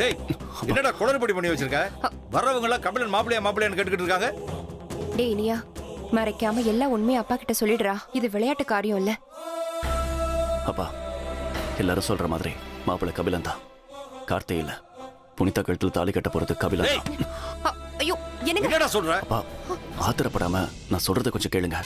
டேய் என்னடா குளறுபடி பண்ணி வச்சிருக்க? வர்றவங்க எல்லாம் கபிலன் மாப்பிள்ளையான்னு கேட்டுக்கிட்டு இருக்காங்க. டேய் இனியா, மறைக்காம எல்லா உண்மையும் அப்பா கிட்ட சொல்லிடுறா. இது விளையாட்டு காரியம் இல்ல. அப்பா, எல்லாரும் சொல்ற மாதிரி மாப்பிள்ளை கபிலன் தான், கார்த்தி இல்ல. புனிதா கழுத்துல தாலி கட்ட போறது கபிலன் தான். ஐயோ, என்னடா சொல்ற? அப்பா, ஆத்திரப்படாம நான் சொல்றத கொஞ்சம் கேளுங்க.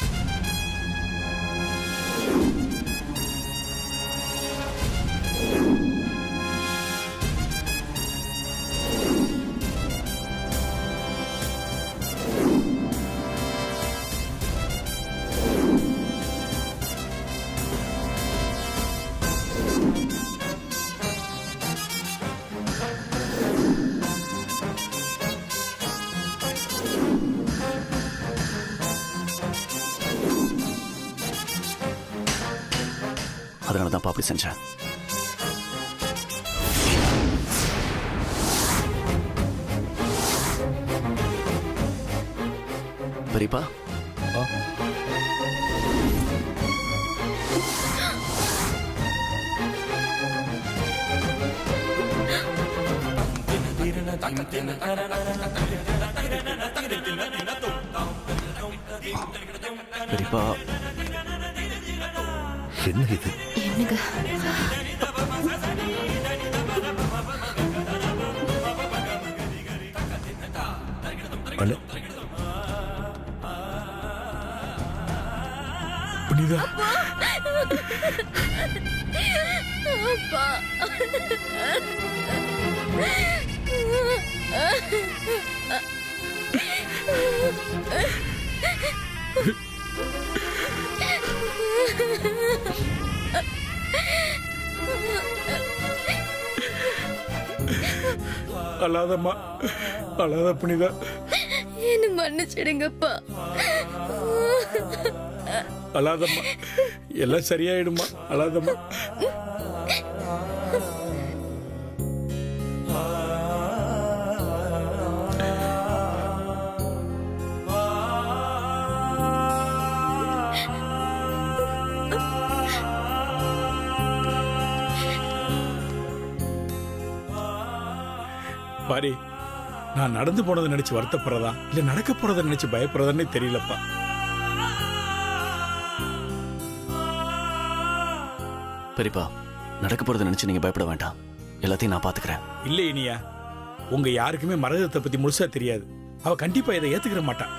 அதனால தான் அப்படி செஞ்சேன். பெரியப்பா, பெரியப்பா, என்ன இது? என்னங்க? புனிதா, அழாதம்மா, அழாத புனிதா. என்ன மன்னிச்சிடுங்கப்பா. அழாதம்மா, எல்லாம் சரியாயிடுமா. அழாதம்மா. பாரி, நான் நடந்து போனதை நினைச்சு வருத்தப்படுறதா இல்ல நடக்க போறதை நினைச்சு பயப்படுறதானே தெரியலப்பா. பெரியப்பா, நடக்க போறதை நினைச்சு நீங்க பயப்பட வேண்டாம். எல்லாத்தையும் நான் பாத்துக்கிறேன். இல்ல இனியா, உங்க யாருக்குமே மரகதத்தை பத்தி முழுசா தெரியாது. அவ கண்டிப்பா இதை ஏத்துக்கிற மாட்டான்.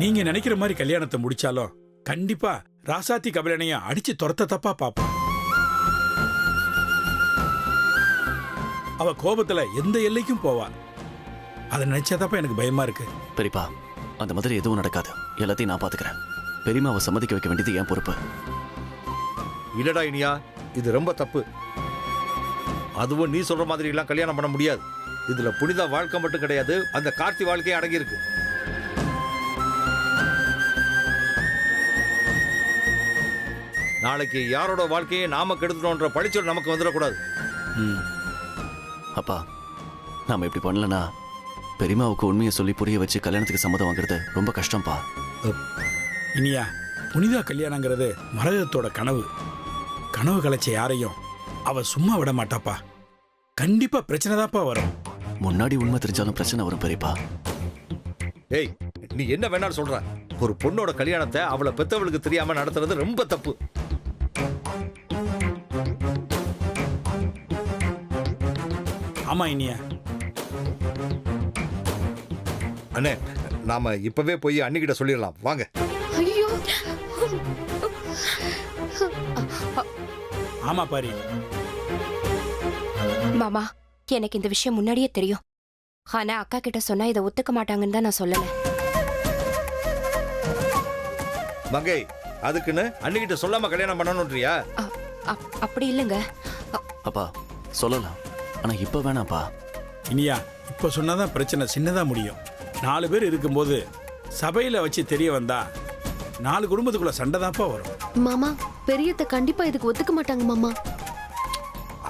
நீங்க நினைக்கிற மாதிரி கல்யாணத்தை முடிச்சாலும் கண்டிப்பா ராசாத்தி கபிலனைய அடிச்சு துரத்த தப்பா பாப்பான். அவ கோபத்துல எந்த எல்லைக்கும் போவா. அதை நினைச்சாதப்பா எனக்கு பயமா இருக்கு. பெரியப்பா, அந்த மாதிரி எதுவும் நடக்காது. எல்லாத்தையும் நான் பாத்துக்கிறேன். பெரியமாவை சம்மதிக்க வைக்க வேண்டியது என் பொறுப்பு. இல்லடா இனியா, இது ரொம்ப தப்பு. அதுவும் நீ சொல்ற மாதிரி எல்லாம் கல்யாணம் பண்ண முடியாது. இதுல புனிதா வாழ்க்கை மட்டும் கிடையாது, அந்த கார்த்தி வாழ்க்கையே அடங்கி இருக்கு. நாளைக்கு யாரோட வாழ்க்கையை நாம கெடுத்துட்டோன்ற பழிச்சொல் நமக்கு வந்துடக்கூடாது. அப்பா, நாம இப்படி பண்ணலனா பெரியமாவுக்கு உண்மையை சொல்லி புரிய வச்சு கல்யாணத்துக்கு சம்மதம் வாங்குறது ரொம்ப கஷ்டம்ப்பா. இனியா, புனிதா கல்யாணங்கிறது மரகதத்தோட கனவு. கனவு கலைச்ச யாரையும் அவ சும்மா விட மாட்டாப்பா. கண்டிப்பா பிரச்சனை தான்ப்பா வரும். முன்னாடி உண்மை தெரிஞ்சாலும் பிரச்சனை வரும் பெரியப்பா. ஏய், நீ என்ன வேணாலும் சொல்ற. ஒரு பொண்ணோட கல்யாணத்தை அவளை பெத்தவளுக்கு தெரியாம நடத்துறது ரொம்ப தப்பு. ஆமா இனியா. அண்ணே, நாம இப்பவே போய் அண்ணிக்கிட்ட சொல்லிடலாம். வாங்க. ஐயோ, ஆமா பாரி. மாமா, எனக்கு இந்த விஷயம் முன்னாடியே தெரியும். ஆனா அக்கா கிட்ட சொன்னா இதை ஒத்துக்க மாட்டாங்கன்னு தான் நான் சொல்லல. மங்கை, அதுக்குன்னு அண்ணிக்கிட்ட சொல்லாம கல்யாணம் பண்ணணும்ன்றியா? அப்படி இல்லைங்க. அப்பா, சொல்லலாம். ஆனா இப்ப வேணாப்பா. இனியா, இப்ப சொன்னாதான் பிரச்சனை சின்னதா முடியும். 4 பேர் இருக்கும்போது சபையில வச்சு தெரிய வந்தா 4 குடும்பத்துக்குள்ள சண்டை தான்ப்பா வரும். மாமா, பெரியத்த கண்டிப்பா இதுக்கு ஒத்துக்க மாட்டாங்க மாமா.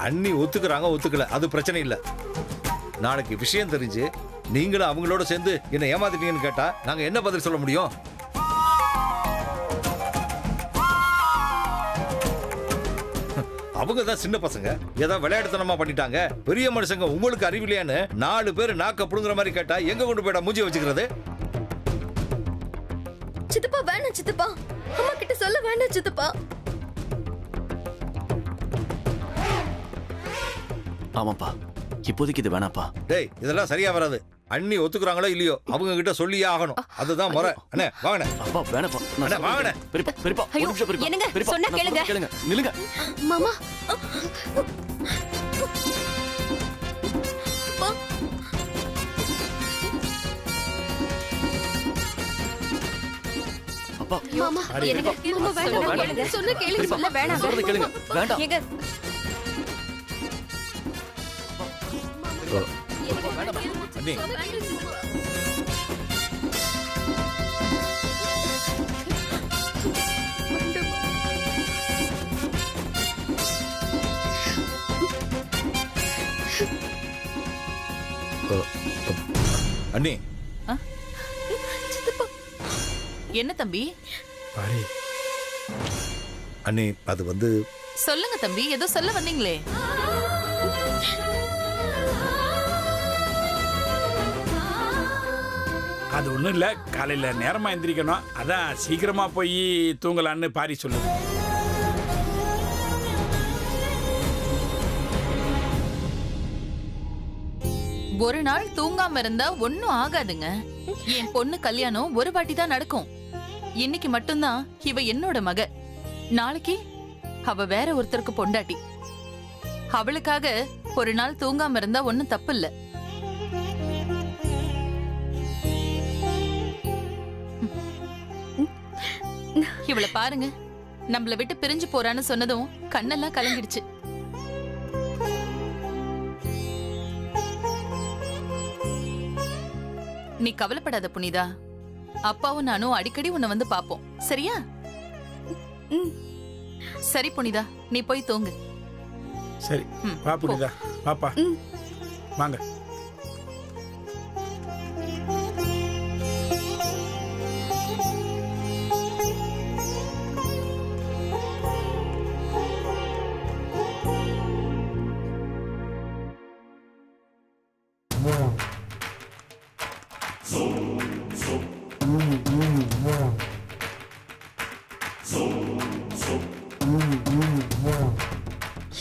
அண்ணி ஒத்துக்கிறாங்க, ஒத்துக்கல, அது பிரச்சனை இல்ல. நாளைக்கு விஷயம் தெரிஞ்சு நீங்களும் அவங்களோட சேர்ந்து என்ன ஏமாத்திட்டீங்கன்னு கேட்டா நாங்க என்ன பதில் சொல்ல முடியும்? அவங்க தான் சின்ன பசங்க, ஏதோ விளையாட்டுத்தனமா பண்ணிட்டாங்க. பெரிய மனுஷங்க உங்களுக்கு அறிவில்லையான்னு 4 பேர் நாக்க புடுங்குற மாதிரி கேட்டா எங்க கொண்டு போயிட மூஞ்சி வச்சுக்கிறது? சித்தப்பா வேணாம் சித்தப்பா, அம்மா கிட்ட சொல்ல வேண்டாம் சித்தப்பா. ஆமாப்பா, இப்போதைக்கு இது வேணாப்பா. டேய், இதெல்லாம் சரியா வராது. அண்ணி ஒத்துக்குறாங்களோ இல்லையோ அவங்க கிட்ட சொல்லியே ஆகணும். அதுதான் முறை. அண்ணே வாங்கண்ணே. அப்பா வேணாப்பா. அண்ணே வாங்கண்ணே. பெரியப்பா பெரியப்பா ஒரு ஐயோ, நிமிஷம் பெரியப்பா. என்னங்க, பெரியப்பா, சொன்னா நான் கேளுங்க. சொல்றதை கேளுங்க. நில்லுங்க. மாமா அப்பா மாமா என்னங்க, மாமா வேண்டாம், வேண்டாம். கேளுங்க. சொன்ன கேளுங்க. பெரியப்பா, சொல்ல வேணாம். சொல்றதை கேளுங்க. வேண்டாம். ஏங்க, அண்ணி அண்ணி என்ன தம்பி? பாரி, அண்ணி அது வந்து சொல்லுங்க தம்பி, ஏதோ சொல்ல வந்தீங்களே. அது ஒண்ணும் இல்ல, காலையில நேரமா எந்திரிக்கணும், அதான் சீக்கிரமா போய் தூங்கலான்னு பாரி சொல்லுது. ஒரு நாள் தூங்காம இருந்தா ஒண்ணும் ஆகாதுங்க. என் பொண்ணு கல்யாணம் ஒரு வாட்டி தான் நடக்கும். இன்னைக்கு மட்டும்தான் இவ என்னோட மக. நாளைக்கு அவ வேற ஒருத்தருக்கு பொண்டாட்டி. அவளுக்காக ஒரு நாள் தூங்காம இருந்தா ஒண்ணும் தப்பு இல்ல. இவள பாருங்க, நம்மள விட்டு பிரிஞ்சு போறான்னு சொன்னதும் கண்ணெல்லாம் கலங்கிடுச்சு. நீ கவலைப்படாத புனிதா, அப்பாவும் நானும் அடிக்கடி உன்னை வந்து பாப்போம், சரியா? சரி புனிதா, நீ போய் தூங்கு. சரி ம், வா போ. புனிதா, பாப்பா வாங்க.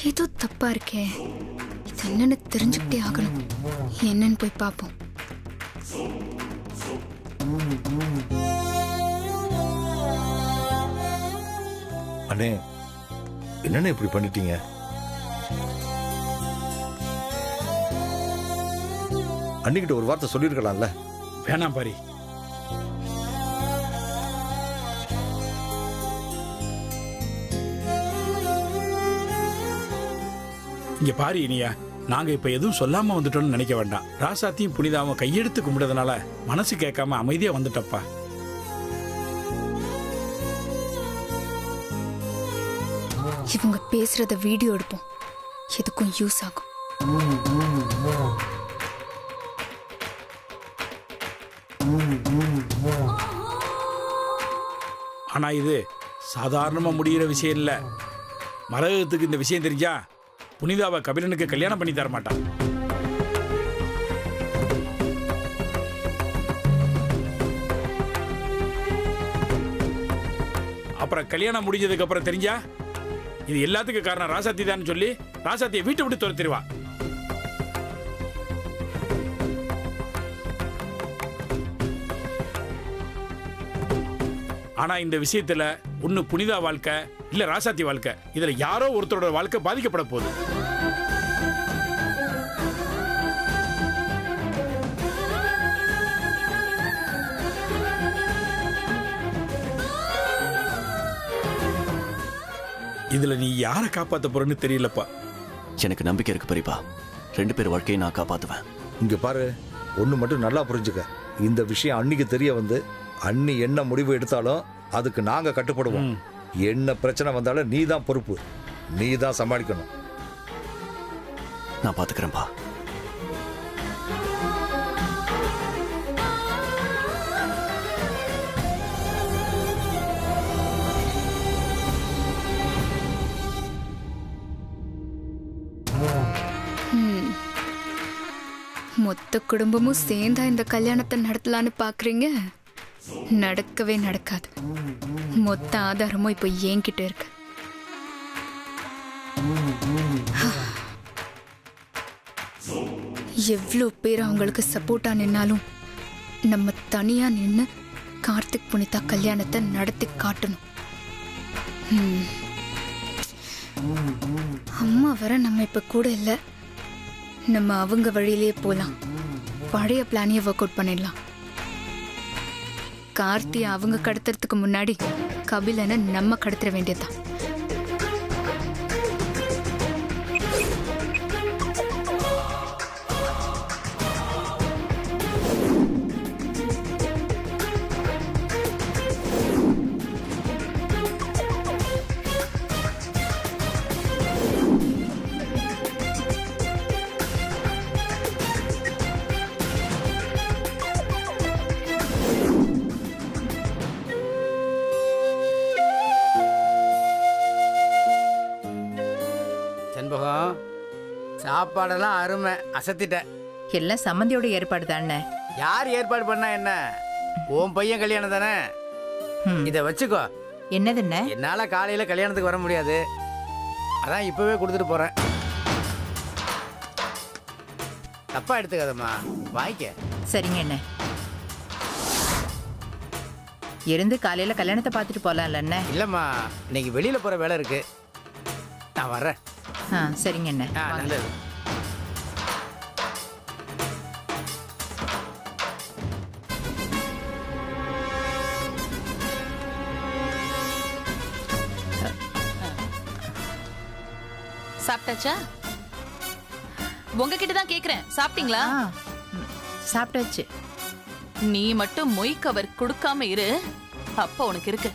ஏதோ தப்பா இருக்கே, இது என்னன்னு தெரிஞ்சுக்கிட்டே ஆகணும். என்னன்னு போய் பார்ப்போம். அண்ணே என்னண்ணே இப்படி பண்ணிட்டீங்க? அன்னிக்கிட்ட ஒரு வார்த்தை சொல்லியிருக்கலாம்ல. வேணாம் பாரி, இங்க பாரு இனியா, நாங்க இப்ப எதுவும் சொல்லாம வந்துட்டோம்னு நினைக்க வேண்டாம். ராசாத்தையும் புனிதாவும் கையெடுத்து கும்பிட்டதுனால மனசு கேட்காம அமைதியா வந்துட்டப்பா. இவங்க பேசுறத வீடியோ எடுப்போம், எதுக்கும் யூஸ் ஆகும். ஆனா இது சாதாரணமா முடிகிற விஷயம் இல்ல. மரகத்துக்கு இந்த விஷயம் தெரிஞ்சா புனிதாவை கபிலனுக்கு கல்யாணம் பண்ணி தர மாட்டான். அப்புறம் கல்யாணம் முடிஞ்சதுக்கு அப்புறம் தெரிஞ்சா இது எல்லாத்துக்கும் காரணம் ராசாத்தி தான் சொல்லி ராசாத்தியை வீட்டை விட்டு துரத்திடுவா. ஆனா இந்த விஷயத்துல ஒண்ணு புனிதா வாழ்க்கை இல்ல ராசாத்தி வாழ்க்கை, இதுல யாரோ ஒருத்தரோட வாழ்க்கை பாதிக்கப்பட போகுது. இதுல நீ யாரை காப்பாத்த போறன்னு தெரியலப்பா. எனக்கு நம்பிக்கை இருக்கு பெரியப்பா, 2 பேர் வாழ்க்கையை நான் காப்பாத்துவேன். இங்க பாரு, ஒண்ணு மட்டும் நல்லா புரிஞ்சுக்க. இந்த விஷயம் அன்னிக்கு தெரிய வந்து அண்ணி என்ன முடிவு எடுத்தாலும் அதுக்கு நாங்க கட்டுப்படுவோம். என்ன பிரச்சனை வந்தாலும் நீ தான் பொறுப்பு, நீ தான் சமாளிக்கணும். நான் பாத்துக்கிறேன்பா. மொத்த குடும்பமும் சேர்ந்தா இந்த கல்யாணத்தை நடத்தலான்னு பாக்குறீங்க? நடக்கவே நடக்காது. மொத்த ஆதாரமும் இப்போ என்கிட்ட இருக்கு. எவ்வளோ பேர் அவங்களுக்கு சப்போர்ட்டா நின்னாலும் நம்ம தனியா நின்று கார்த்திக் புனிதா கல்யாணத்தை நடத்தி காட்டணும். அம்மா வர நம்ம இப்ப கூட இல்ல. நம்ம அவங்க வழியிலேயே போலாம். பழைய பிளானையே ஒர்க் அவுட் பண்ணிடலாம். கார்த்தியை அவங்க கடத்துறதுக்கு முன்னாடி கபிலனை நம்ம கடத்திட வேண்டியதுதான். செண்பகம், சாப்பாடெல்லாம் அருமை, அசத்திட்டேன். எல்லாம் சம்மந்தியோட ஏற்பாடு தானே. யார் ஏற்பாடு பண்ணா என்ன? உன் பையன் கல்யாணம் தானே. இதை வச்சுக்கோ. என்னதுன்னு? என்னால காலையில கல்யாணத்துக்கு வர முடியாது, அதான் இப்பவே கொடுத்துட்டு போறேன். தப்பா எடுத்துக்காதம்மா, வாங்கிக்க. சரிங்க என்ன. இருந்து காலையில கல்யாணத்தை பார்த்துட்டு போலாம்ல என்ன? இல்லம்மா, இன்னைக்கு வெளியில போற வேலை இருக்கு, நான் வர்றேன். சரிங்க என்ன. நல்லது. சாப்பிட்டாச்சா? உங்ககிட்ட தான் கேக்குறேன், சாப்பிட்டீங்களா? சாப்பிட்டாச்சு. நீ மட்டும் மொய் கவர் கொடுக்காம இரு, அப்ப உனக்கு இருக்கு.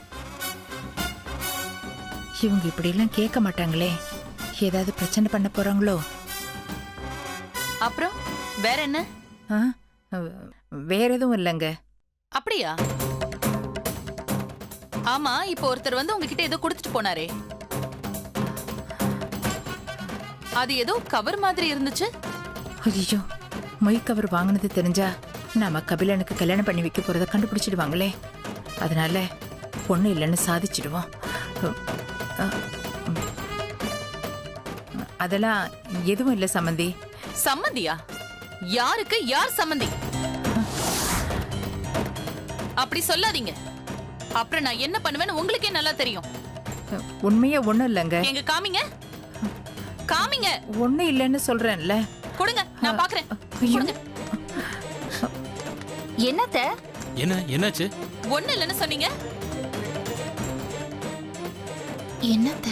இவங்க இப்படி எல்லாம் கேட்க மாட்டாங்களே, ஏதாவது பிரச்சனை பண்ண போறாங்களோ? அப்புறம் வேற என்ன? வேற எதுவும் இல்லைங்க. அப்படியா? ஆமா, இப்போ ஒருத்தர் வந்து உங்ககிட்ட ஏதோ கொடுத்துட்டு போனாரே, அது ஏதோ கவர் மாதிரி இருந்துச்சு. ஐயோ, மொய் கவர் வாங்கினது தெரிஞ்சா நாம கபிலனுக்கு கல்யாணம் பண்ணி வைக்க போறதை கண்டுபிடிச்சிடுவாங்களே. அதனால பொண்ணு இல்லைன்னு சாதிச்சிடுவோம். அதெல்லாம் எதுவும் இல்லை சம்மந்தி. சம்மந்தியா? யாருக்கு யார் சம்மந்தி? அப்படி சொல்லாதீங்க, அப்புறம் நான் என்ன பண்ணுவேன்னு உங்களுக்கே நல்லா தெரியும். உண்மையா ஒண்ணும் இல்லைங்க. எங்க காமிங்க, காமிங்க. ஒண்ணும் இல்லைன்னு சொல்றேன்ல. கொடுங்க, நான் பாக்குறேன். கொடுங்க. என்னத்த? என்னாச்சு? ஒண்ணு இல்லைன்னு சொன்னீங்க. என்னத்த?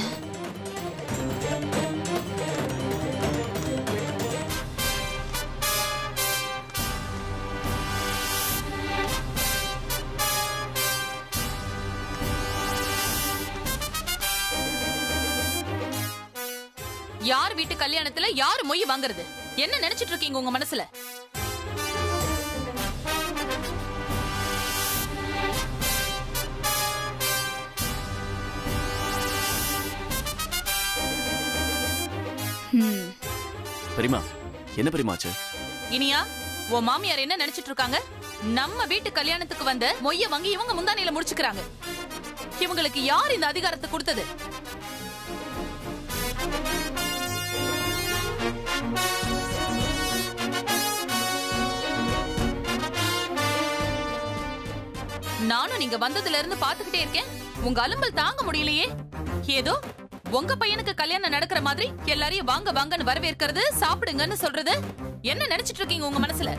யார் வீட்டு கல்யாணத்துல யார் மொய் வாங்குறது? என்ன நினைச்சிட்டு இருக்கீங்க உங்க மனசுல? பெரியமா, என்ன பெரியமாச்சு? இனியா, உன் மாமியார் என்ன நினைச்சிட்டு இருக்காங்க? நம்ம வீட்டு கல்யாணத்துக்கு வந்த மொய்ய வாங்கி இவங்க முந்தானையில முடிச்சுக்கிறாங்க. இவங்களுக்கு யார் இந்த அதிகாரத்தை கொடுத்தது? நானும் நீங்க வந்ததுல இருந்து பாத்துக்கிட்டே இருக்கேன், உங்க அலும்பல் தாங்க முடியலையே. ஏதோ உங்க பையனுக்கு கல்யாணம் நடக்கிற மாதிரி எல்லாரையும் வாங்க வாங்கன்னு வரவேற்கிறது, சாப்பிடுங்கன்னு சொல்றது. என்ன நினைச்சிட்டு இருக்கீங்க உங்க மனசுல?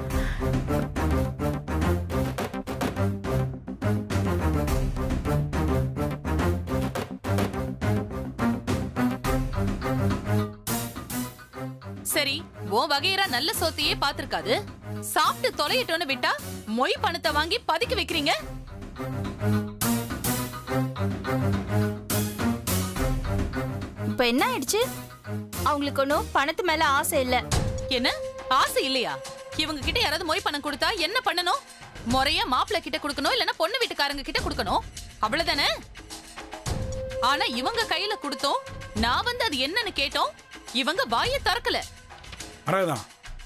சரி, உன் வகையரா நல்ல சோத்தையே பாத்திருக்காது, சாப்பிட்டு தொலையிட்டோன்னு விட்டா மொய் பணத்தை வாங்கி பதுக்கி வைக்கிறீங்க. இப்ப என்ன ஆயிடுச்சு? அவங்களுக்கு ஒன்னும் பணத்து மேல ஆசை இல்ல. என்ன ஆசை இல்லையா? இவங்க கிட்ட யாராவது மொய் பணம் கொடுத்தா என்ன பண்ணணும்? முறையா மாப்பிள்ளை கிட்ட கொடுக்கணும், இல்லன்னா பொண்ணு வீட்டுக்காரங்க கிட்ட கொடுக்கணும், அவ்வளவுதானே? ஆனா இவங்க கையில கொடுத்தோம், நான் வந்து அது என்னன்னு கேட்டோம், இவங்க வாயை திறக்கல. மரகதான்,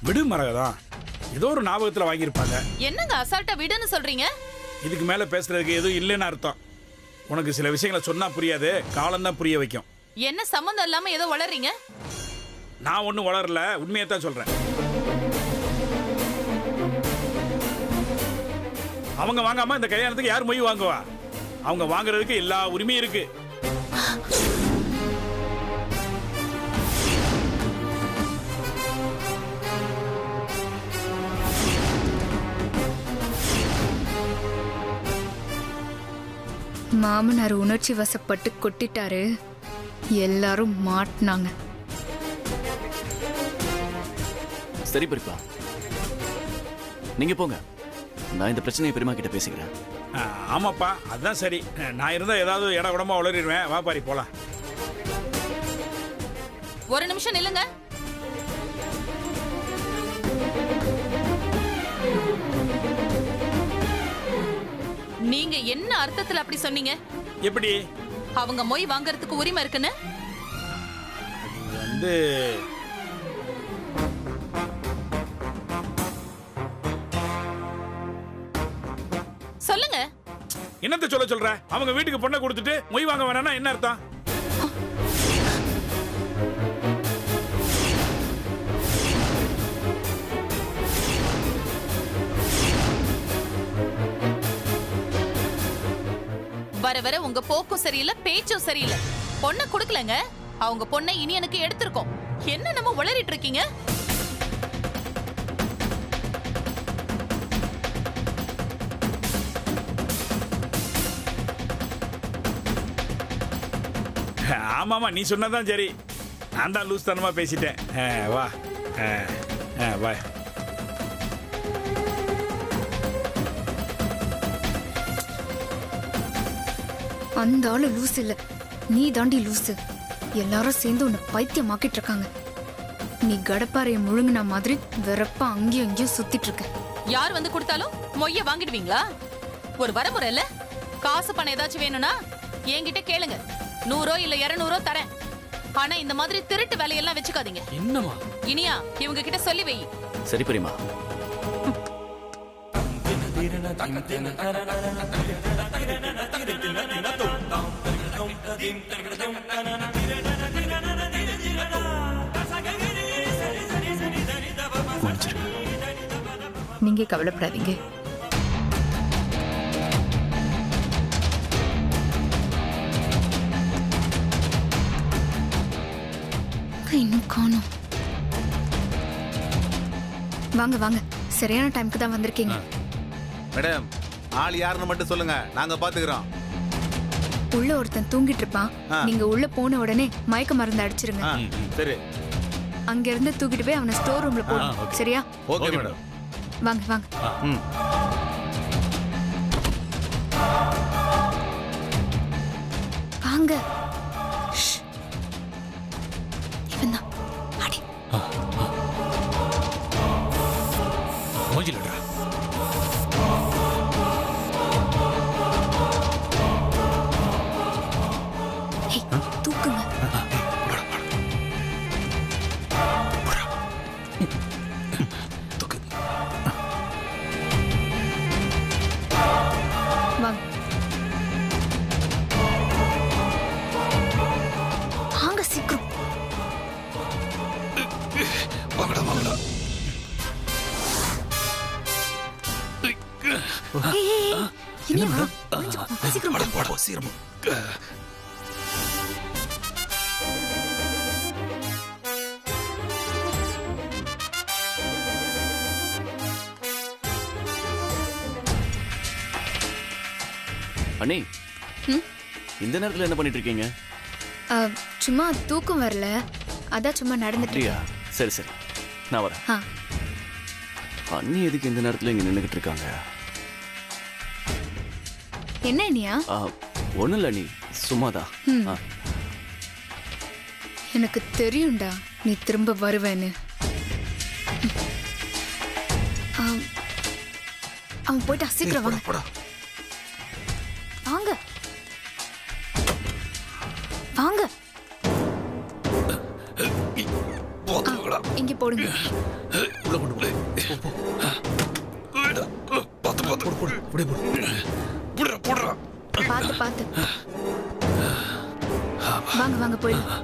விடு மரகதான். ஏதோ ஒரு ஞாபகத்துல வாங்கியிருப்பாங்க. என்னங்க அசால்ட்டா விடுன்னு சொல்றீங்க? இதுக்கு மேல பேசுறதுக்கு எதுவும் இல்லைன்னு அர்த்தம். உனக்கு சில விஷயங்களை சொன்னா புரியாது, காலம்தான் புரிய வைக்கும். என்ன சம்மந்தம் இல்லாம ஏதோ வளர்றீங்க? நான் ஒன்றும் வளரல, உண்மையை தான் சொல்றேன். அவங்க வாங்காம இந்த கல்யாணத்துக்கு யார் மொய் வாங்குவா? அவங்க வாங்குறதுக்கு எல்லா உரிமையும் இருக்கு. மாமனார் உணர்ச்சி வசப்பட்டு கொட்டிட்டாரு, எல்லாரும் மாட்டினாங்க. சரி பெரியப்பா, நீங்க போங்க. நான் இந்த பிரச்சனையை பெரியமா கிட்ட பேசிக்கிறேன். ஆமாப்பா, அதுதான் சரி. நான் இருந்தா ஏதாவது இட உடம்பா வளரிடுவேன். வா பாரி போலாம். ஒரு நிமிஷம் நில்லுங்க. நீங்க என்ன அர்த்தத்துல அப்படி சொன்னீங்க? எப்படி? அவங்க மொய் வாங்குறதுக்கு உரிமை இருக்குன்னு? வந்து சொல்லுங்க. என்னத்த சொல்ற? அவங்க வீட்டுக்கு பொண்ணை கொடுத்துட்டு மொய் வாங்க வேணாம்னா என்ன அர்த்தம்? வர வர உங்க போக்கும் சரியில்லை, பேச்சும் சரியில்லை. பொண்ணை கொடுக்கலங்க, அவங்க பொண்ணை இனி எனக்கு எடுத்திருக்கோம். என்ன நம்ம உளறிட்டு இருக்கீங்க? ஆமாமா, நீ சொன்னதான் சரி. நான் தான் லூஸ் தனமா பேசிட்டேன். வா வா. அந்த ஆளு லூஸ் இல்ல, நீ தாண்டி லூசு. எல்லாரும் சேர்ந்து உன்னை பைத்தியமாக்கிட்டு இருக்காங்க. நீ கடப்பாறைய முழுங்கின மாதிரி வெறப்பா அங்கேயும் அங்கேயும் சுத்திட்டு இருக்க. யார் வந்து கொடுத்தாலும் மொய்ய வாங்கிடுவீங்களா? ஒரு வரமுறை இல்ல. காசு பணம் ஏதாச்சும் வேணும்னா என்கிட்ட கேளுங்க. 100 இல்ல 200 தரேன். ஆனா இந்த மாதிரி திருட்டு வேலையெல்லாம் வச்சுக்காதீங்க. என்னமா? இனியா இவங்க கிட்ட சொல்லி வை. சரி பெரியமா. நீங்க கவலைப்படாதீங்க. இன்னும் காணோம். வாங்க வாங்க, சரியான டைம்க்கு தான் வந்திருக்கீங்க. மேடம், ஆள் யாருன்னு மட்டும் சொல்லுங்க, நாங்க பாத்துக்கிறோம். உள்ள ஒருத்தன் தூங்கிட்டு இருப்பான். நீங்க உள்ள போன உடனே மயக்க மருந்து அடிச்சிருங்க. சரி, அங்க இருந்து தூக்கிட்டு போய் அவனை ஸ்டோர் ரூம்ல போடுங்க. சரியா? Okay madam. வாங்க வாங்க. வாங்க. இவன்தான். அடி. மூஞ்சிலடா. தூக்குங்க. வாங்க வாங்க சீக்கிரம். வாங்கடா வாங்கடா. இனியா சீக்கிரம் போடா சீக்கிரம். அண்ணி, இந்த நேரத்துல என்ன பண்ணிட்டு இருக்கீங்க? சும்மா தூக்கம் வரல, அதான் சும்மா நடந்துட்டு. சரி சரி, நான் வரேன். அண்ணி எதுக்கு இந்த நேரத்துல இங்க நின்னுகிட்டு இருக்காங்க? என்ன இனியா? ஒண்ணும் இல்ல அண்ணி, சும்மாதான். எனக்கு தெரியும்டா நீ திரும்ப வருவேன்னு. அவன் போயிட்டா, சீக்கிரம் வாங்க. வாங்க வாங்க. இங்க போடுங்க. உள்ள கொண்டு போ. பார்த்து பார்த்து வாங்க வாங்க போயிடலாம்.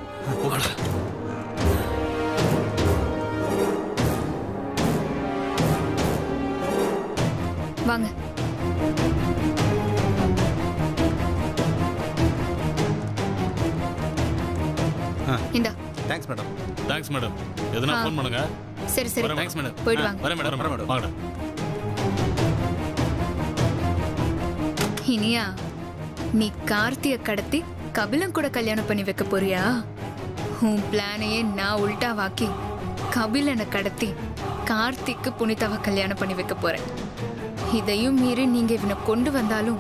வாங்க. இந்தா. Thanks madam. Thanks madam. எதுனா ஃபோன் பண்ணுங்க. சரி சரி. Thanks madam. போயிட்டு வாங்க. வரேன் மேடம். வாங்கடா. இனியா, நீ கார்த்திய கடத்தி கபிலன் கூட கல்யாணம் பண்ணி வைக்க போறியா? உன் பிளானையே நான் உல்டாவாக்கி கபிலனை கடத்தி கார்த்திக்கு புனிதாவை கல்யாணம் பண்ணி வைக்க போறேன். இதையும் மீறி நீங்க இவனை கொண்டு வந்தாலும்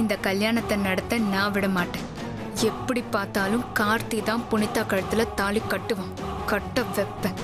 இந்த கல்யாணத்தை நடத்த நான் விட மாட்டேன். எப்படி பார்த்தாலும் கார்த்தி தான் புனிதா கழுத்துல தாலி கட்டுவான். கட்ட வைப்பேன்.